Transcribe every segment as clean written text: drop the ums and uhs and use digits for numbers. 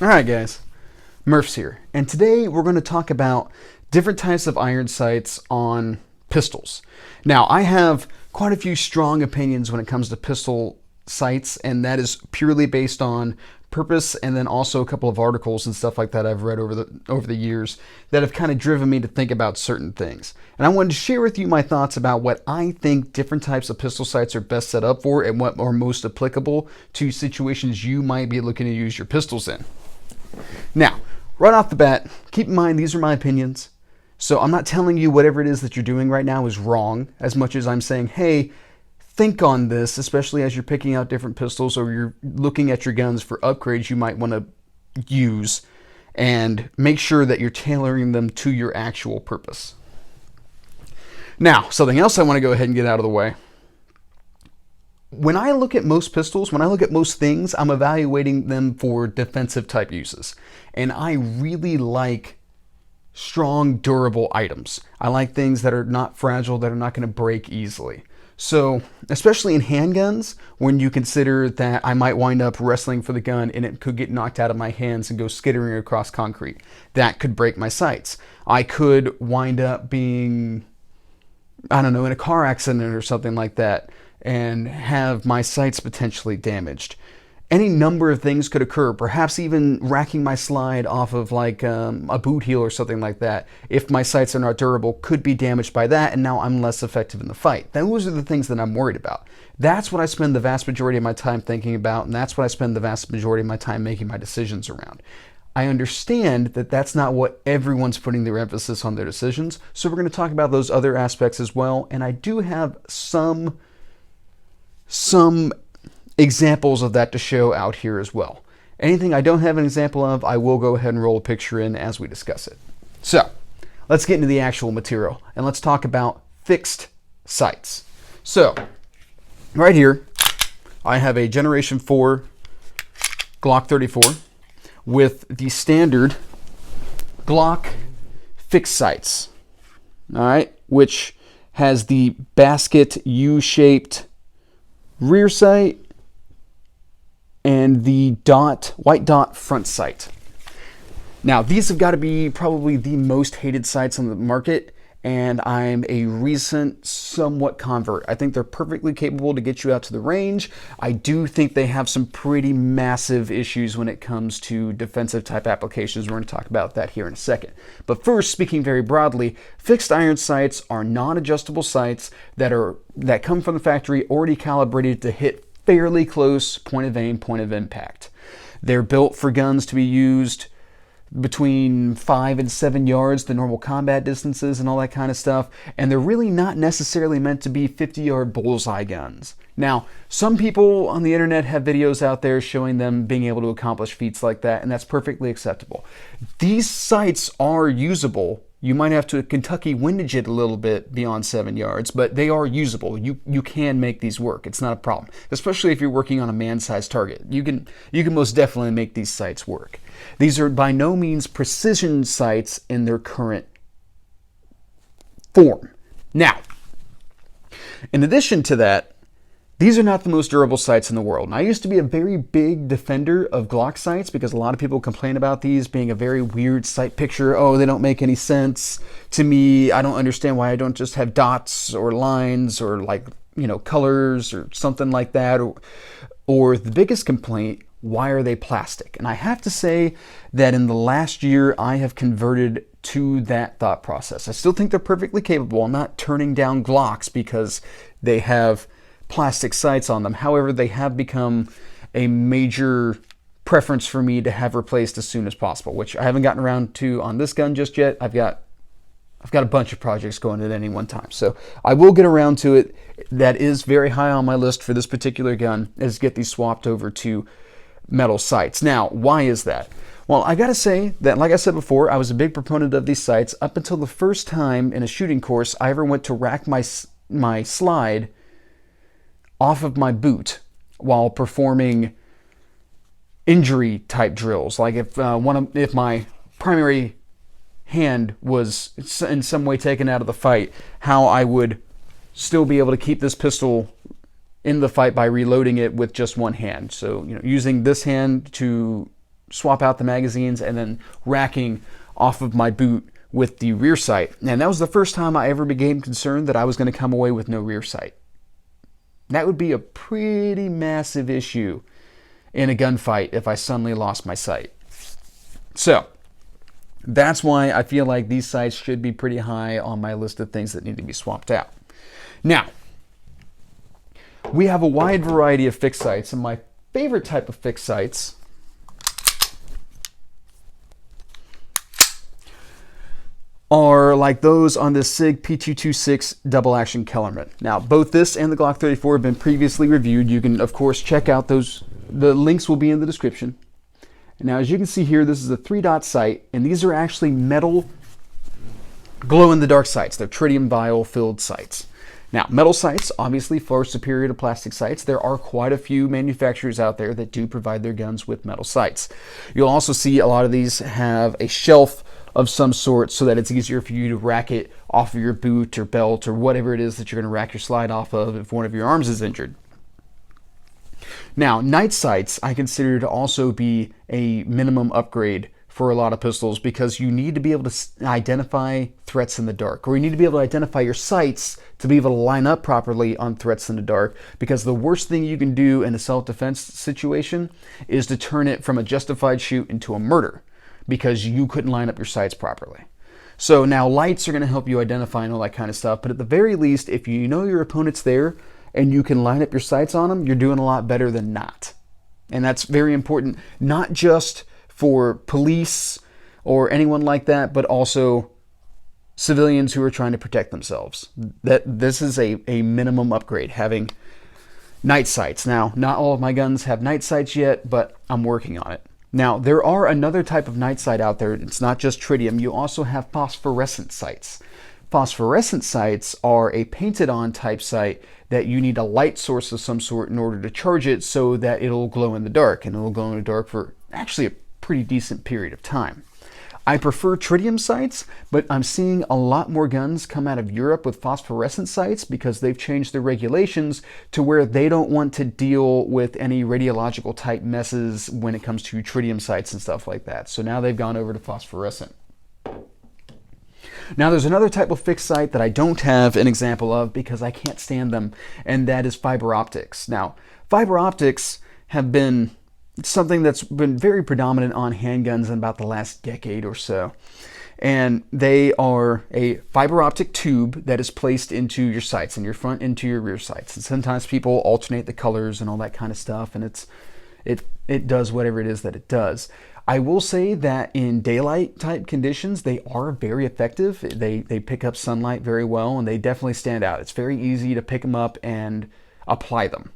Alright guys, Murph's here, and today we're going to talk about different types of iron sights on pistols. Now, I have quite a few strong opinions when it comes to pistol sights, and that is purely based on purpose, and then also a couple of articles and stuff like that I've read over the years that have kind of driven me to think about certain things. And I wanted to share with you my thoughts about what I think different types of pistol sights are best set up for and what are most applicable to situations you might be looking to use your pistols in. Now, right off the bat, keep in mind these are my opinions. So I'm not telling you whatever it is that you're doing right now is wrong, as much as I'm saying, hey, think on this, especially as you're picking out different pistols or you're looking at your guns for upgrades you might want to use, and make sure that you're tailoring them to your actual purpose. Now, something else I want to go ahead and get out of the way. When I look at most pistols, when I look at most things, I'm evaluating them for defensive type uses. And I really like strong, durable items. I like things that are not fragile, that are not going to break easily. So, especially in handguns, when you consider that I might wind up wrestling for the gun and it could get knocked out of my hands and go skittering across concrete, that could break my sights. I could wind up being, I don't know, in a car accident or something like that, and have my sights potentially damaged. Any number of things could occur, perhaps even racking my slide off of like a boot heel or something like that. If my sights are not durable, could be damaged by that, and now I'm less effective in the fight. Those are the things that I'm worried about. That's what I spend the vast majority of my time thinking about, and that's what I spend the vast majority of my time making my decisions around. I understand that that's not what everyone's putting their emphasis on their decisions, so we're going to talk about those other aspects as well, and I do have some examples of that to show out here as well. Anything I don't have an example of, I will go ahead and roll a picture in as we discuss it. So, let's get into the actual material, and let's talk about fixed sights. So, right here, I have a Generation 4 Glock 34 with the standard Glock fixed sights, all right, which has the basket U-shaped rear sight and the white dot front sight. Now, these have got to be probably the most hated sights on the market, and I'm a recent somewhat convert. I think they're perfectly capable to get you out to the range. I do think they have some pretty massive issues when it comes to defensive type applications. We're going to talk about that here in a second. But first, speaking very broadly, fixed iron sights are non-adjustable sights that come from the factory already calibrated to hit fairly close point of aim, point of impact. They're built for guns to be used between 5 and 7 yards, the normal combat distances and all that kind of stuff, and they're really not necessarily meant to be 50-yard bullseye guns. Now, some people on the internet have videos out there showing them being able to accomplish feats like that, and that's perfectly acceptable. These sights are usable. You might have to Kentucky windage it a little bit beyond 7 yards, but they are usable. You can make these work. It's not a problem, especially if you're working on a man-sized target. You can most definitely make these sights work. These are by no means precision sights in their current form. Now, in addition to that, these are not the most durable sights in the world. And I used to be a very big defender of Glock sights because a lot of people complain about these being a very weird sight picture. Oh, they don't make any sense to me. I don't understand why I don't just have dots or lines or colors or something like that. Or the biggest complaint, why are they plastic? And I have to say that in the last year, I have converted to that thought process. I still think they're perfectly capable. I'm not turning down Glocks because they have plastic sights on them. However, they have become a major preference for me to have replaced as soon as possible, which I haven't gotten around to on this gun just yet. I've got a bunch of projects going at any one time, so I will get around to it. That is very high on my list for this particular gun, is get these swapped over to metal sights. Now, why is that? Well, I gotta say that, like I said before, I was a big proponent of these sights up until the first time in a shooting course I ever went to rack my slide off of my boot while performing injury type drills. Like if my primary hand was in some way taken out of the fight, how I would still be able to keep this pistol in the fight by reloading it with just one hand. So, using this hand to swap out the magazines and then racking off of my boot with the rear sight. And that was the first time I ever became concerned that I was going to come away with no rear sight. That would be a pretty massive issue in a gunfight if I suddenly lost my sight. So that's why I feel like these sights should be pretty high on my list of things that need to be swapped out. Now, we have a wide variety of fixed sights, and my favorite type of fixed sights are like those on the SIG P226 double action Kellerman. Now, both this and the Glock 34 have been previously reviewed. You can, of course, check out those. The links will be in the description. Now, as you can see here, this is a 3-dot sight, and these are actually metal glow-in-the-dark sights. They're tritium vial-filled sights. Now, metal sights, obviously, far superior to plastic sights. There are quite a few manufacturers out there that do provide their guns with metal sights. You'll also see a lot of these have a shelf of some sort so that it's easier for you to rack it off of your boot or belt or whatever it is that you're going to rack your slide off of if one of your arms is injured. Now, night sights I consider to also be a minimum upgrade for a lot of pistols because you need to be able to identify threats in the dark, or you need to be able to identify your sights to be able to line up properly on threats in the dark, because the worst thing you can do in a self-defense situation is to turn it from a justified shoot into a murder because you couldn't line up your sights properly. So now lights are going to help you identify and all that kind of stuff, but at the very least, if you know your opponent's there and you can line up your sights on them, you're doing a lot better than not. And that's very important, not just for police or anyone like that, but also civilians who are trying to protect themselves. This is a minimum upgrade, having night sights. Now, not all of my guns have night sights yet, but I'm working on it. Now, there are another type of night sight out there. It's not just tritium. You also have phosphorescent sights. Phosphorescent sights are a painted-on type sight that you need a light source of some sort in order to charge it so that it'll glow in the dark, and it'll glow in the dark for actually a pretty decent period of time. I prefer tritium sights, but I'm seeing a lot more guns come out of Europe with phosphorescent sights because they've changed their regulations to where they don't want to deal with any radiological type messes when it comes to tritium sights and stuff like that. So now they've gone over to phosphorescent. Now there's another type of fixed sight that I don't have an example of because I can't stand them, and that is fiber optics. Now, fiber optics have been something that's been very predominant on handguns in about the last decade or so. And they are a fiber optic tube that is placed into your sights, in your front into your rear sights. And sometimes people alternate the colors and all that kind of stuff, and it does whatever it is that it does. I will say that in daylight type conditions, they are very effective. They pick up sunlight very well, and they definitely stand out. It's very easy to pick them up and apply them.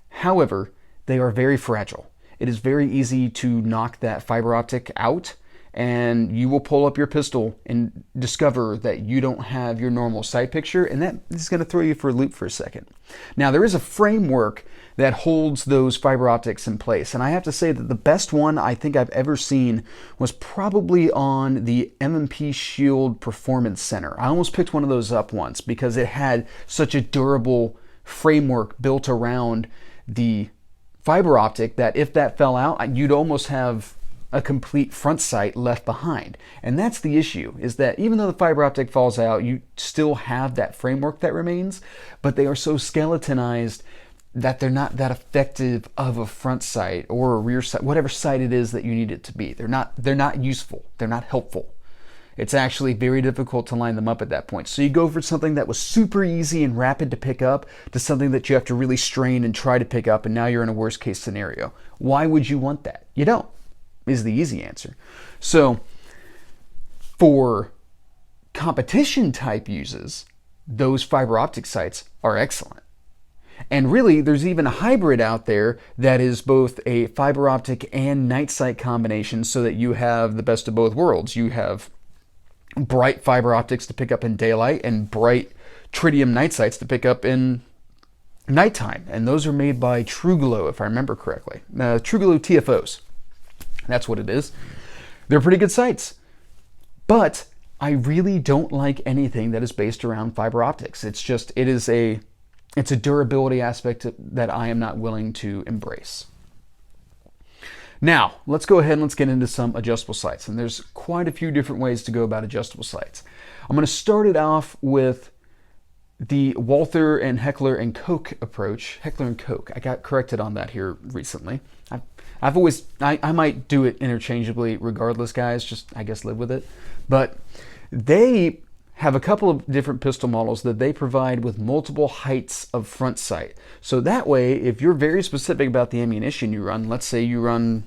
However, they are very fragile. It is very easy to knock that fiber optic out, and you will pull up your pistol and discover that you don't have your normal sight picture, and that is going to throw you for a loop for a second. Now, there is a framework that holds those fiber optics in place, and I have to say that the best one I think I've ever seen was probably on the M&P Shield Performance Center. I almost picked one of those up once because it had such a durable framework built around the fiber optic that if that fell out, you'd almost have a complete front sight left behind. And that's the issue, is that even though the fiber optic falls out, you still have that framework that remains, but they are so skeletonized that they're not that effective of a front sight or a rear sight, whatever sight it is that you need it to be. They're not useful. They're not helpful. It's actually very difficult to line them up at that point. So you go for something that was super easy and rapid to pick up to something that you have to really strain and try to pick up, and now you're in a worst case scenario. Why would you want that? You don't, is the easy answer. So for competition type uses, those fiber optic sights are excellent. And really, there's even a hybrid out there that is both a fiber optic and night sight combination so that you have the best of both worlds. You have bright fiber optics to pick up in daylight and bright tritium night sights to pick up in nighttime. And those are made by TrueGlow, if I remember correctly. TrueGlow TFOs. That's what it is. They're pretty good sights. But I really don't like anything that is based around fiber optics. It's a durability aspect that I am not willing to embrace. Now, let's go ahead and let's get into some adjustable sights. And there's quite a few different ways to go about adjustable sights. I'm going to start it off with the Walther and Heckler and Koch approach. Heckler and Koch. I got corrected on that here recently. I might do it interchangeably regardless, guys. Just, I guess, live with it. But they have a couple of different pistol models that they provide with multiple heights of front sight. So that way, if you're very specific about the ammunition you run, let's say you run,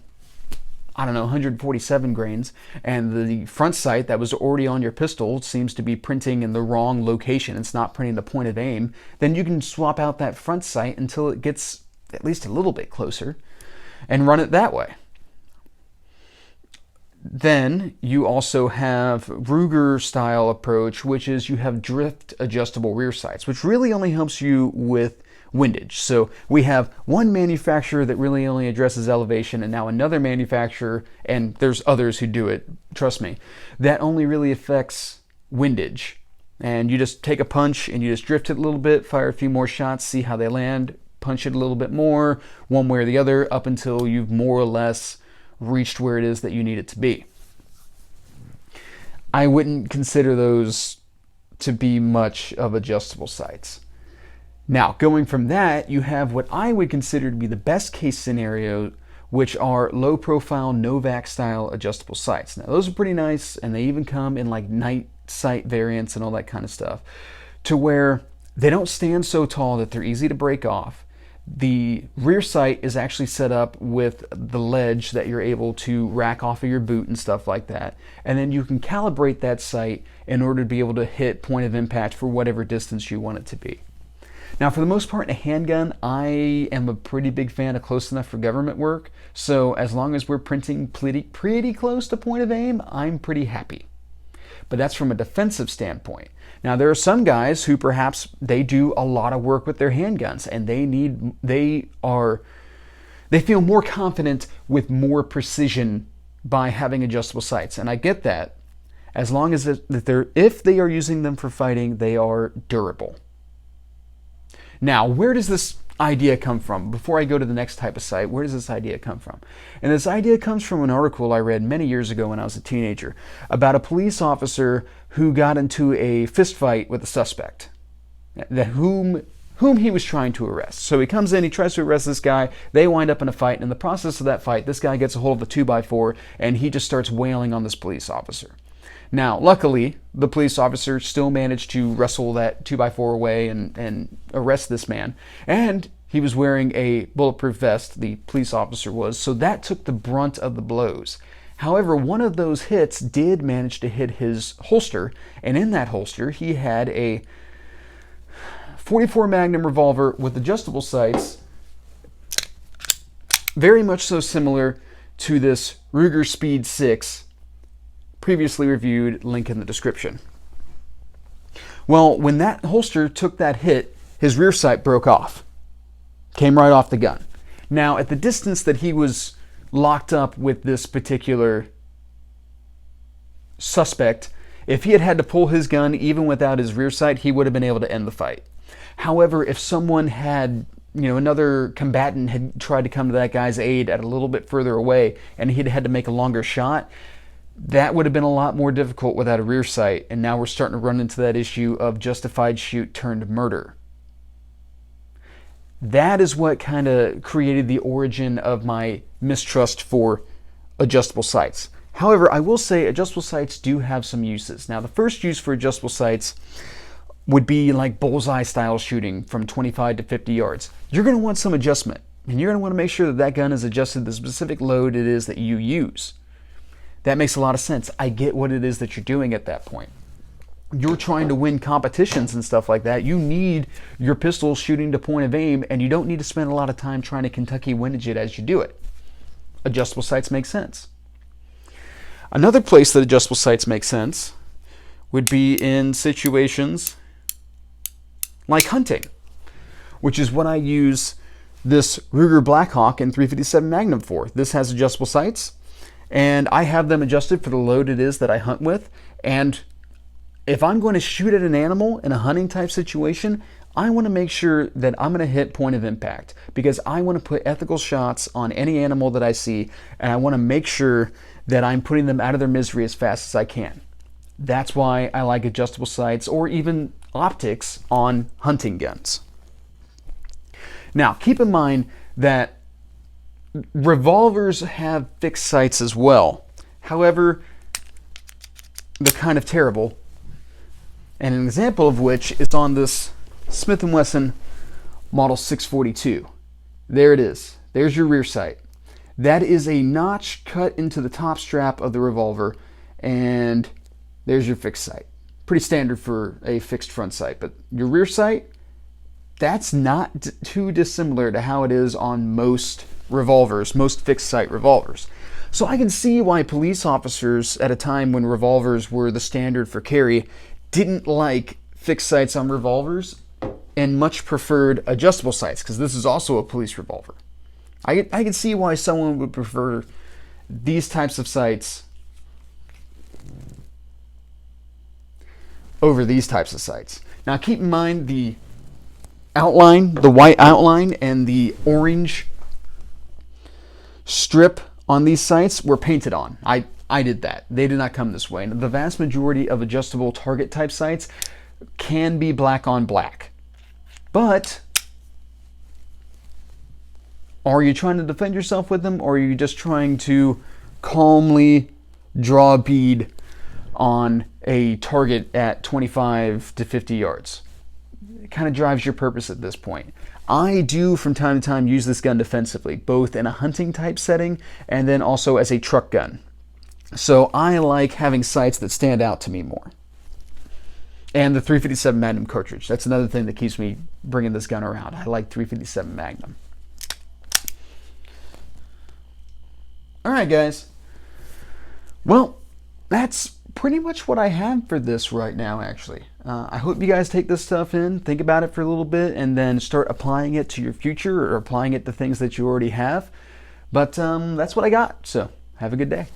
I don't know, 147 grains, and the front sight that was already on your pistol seems to be printing in the wrong location, it's not printing the point of aim, then you can swap out that front sight until it gets at least a little bit closer and run it that way. Then you also have Ruger style approach, which is you have drift adjustable rear sights, which really only helps you with windage. So we have one manufacturer that really only addresses elevation, and now another manufacturer, and there's others who do it, trust me, that only really affects windage. And you just take a punch and you just drift it a little bit, fire a few more shots, see how they land, punch it a little bit more, one way or the other, up until you've more or less reached where it is that you need it to be. I wouldn't consider those to be much of adjustable sights. Now, going from that, you have what I would consider to be the best case scenario, which are low profile Novak style adjustable sights. Now, those are pretty nice, and they even come in like night sight variants and all that kind of stuff, to where they don't stand so tall that they're easy to break off. The rear sight is actually set up with the ledge that you're able to rack off of your boot and stuff like that. And then you can calibrate that sight in order to be able to hit point of impact for whatever distance you want it to be. Now, for the most part, in a handgun, I am a pretty big fan of close enough for government work. So as long as we're printing pretty close to point of aim, I'm pretty happy. But that's from a defensive standpoint. Now, there are some guys who perhaps they do a lot of work with their handguns, and they feel more confident with more precision by having adjustable sights. And I get that, as long as if they are using them for fighting, they are durable. Now, where does this idea come from? Before I go to the next type of sight, where does this idea come from? And this idea comes from an article I read many years ago when I was a teenager about a police officer who got into a fist fight with a suspect, whom he was trying to arrest. So he comes in, he tries to arrest this guy, they wind up in a fight, and in the process of that fight, this guy gets a hold of a 2x4, and he just starts wailing on this police officer. Now, luckily, the police officer still managed to wrestle that 2x4 away and arrest this man. And he was wearing a bulletproof vest, the police officer was, so that took the brunt of the blows. However, one of those hits did manage to hit his holster, and in that holster, he had a .44 Magnum revolver with adjustable sights, very much so similar to this Ruger Speed 6, previously reviewed, link in the description. Well, when that holster took that hit, his rear sight broke off. Came right off the gun. Now, at the distance that he was locked up with this particular suspect, if he had had to pull his gun even without his rear sight, he would have been able to end the fight. However, if someone had, another combatant had tried to come to that guy's aid at a little bit further away and he'd had to make a longer shot, that would have been a lot more difficult without a rear sight, and now we're starting to run into that issue of justified shoot turned murder. That is what kind of created the origin of my mistrust for adjustable sights. However, I will say adjustable sights do have some uses. Now, the first use for adjustable sights would be like bullseye style shooting from 25 to 50 yards. You're going to want some adjustment, and you're going to want to make sure that that gun is adjusted to the specific load it is that you use. That makes a lot of sense. I get what it is that you're doing at that point. You're trying to win competitions and stuff like that. You need your pistol shooting to point of aim, and you don't need to spend a lot of time trying to Kentucky windage it as you do it. Adjustable sights make sense. Another place that adjustable sights make sense would be in situations like hunting, which is what I use this Ruger Blackhawk and .357 Magnum for. This has adjustable sights, and I have them adjusted for the load it is that I hunt with. And if I'm going to shoot at an animal in a hunting type situation, I want to make sure that I'm going to hit point of impact because I want to put ethical shots on any animal that I see, and I want to make sure that I'm putting them out of their misery as fast as I can. That's why I like adjustable sights or even optics on hunting guns. Now, keep in mind that revolvers have fixed sights as well. However, they're kind of terrible. And an example of which is on this Smith & Wesson Model 642. There it is. There's your rear sight. That is a notch cut into the top strap of the revolver, and there's your fixed sight. Pretty standard for a fixed front sight, but your rear sight, that's not too dissimilar to how it is on most revolvers, most fixed sight revolvers. So I can see why police officers at a time when revolvers were the standard for carry didn't like fixed sights on revolvers and much preferred adjustable sights, because this is also a police revolver. I can see why someone would prefer these types of sights over these types of sights. Now keep in mind the outline, the white outline and the orange strip on these sights were painted on. I did that. They did not come this way. And the vast majority of adjustable target type sights can be black on black. But are you trying to defend yourself with them, or are you just trying to calmly draw a bead on a target at 25 to 50 yards? It kind of drives your purpose at this point. I do from time to time use this gun defensively, both in a hunting type setting and then also as a truck gun. So I like having sights that stand out to me more. And the .357 Magnum cartridge. That's another thing that keeps me bringing this gun around. I like .357 Magnum. All right, guys. Well, that's pretty much what I have for this right now, actually. I hope you guys take this stuff in, think about it for a little bit, and then start applying it to your future or applying it to things that you already have. But that's what I got. So have a good day.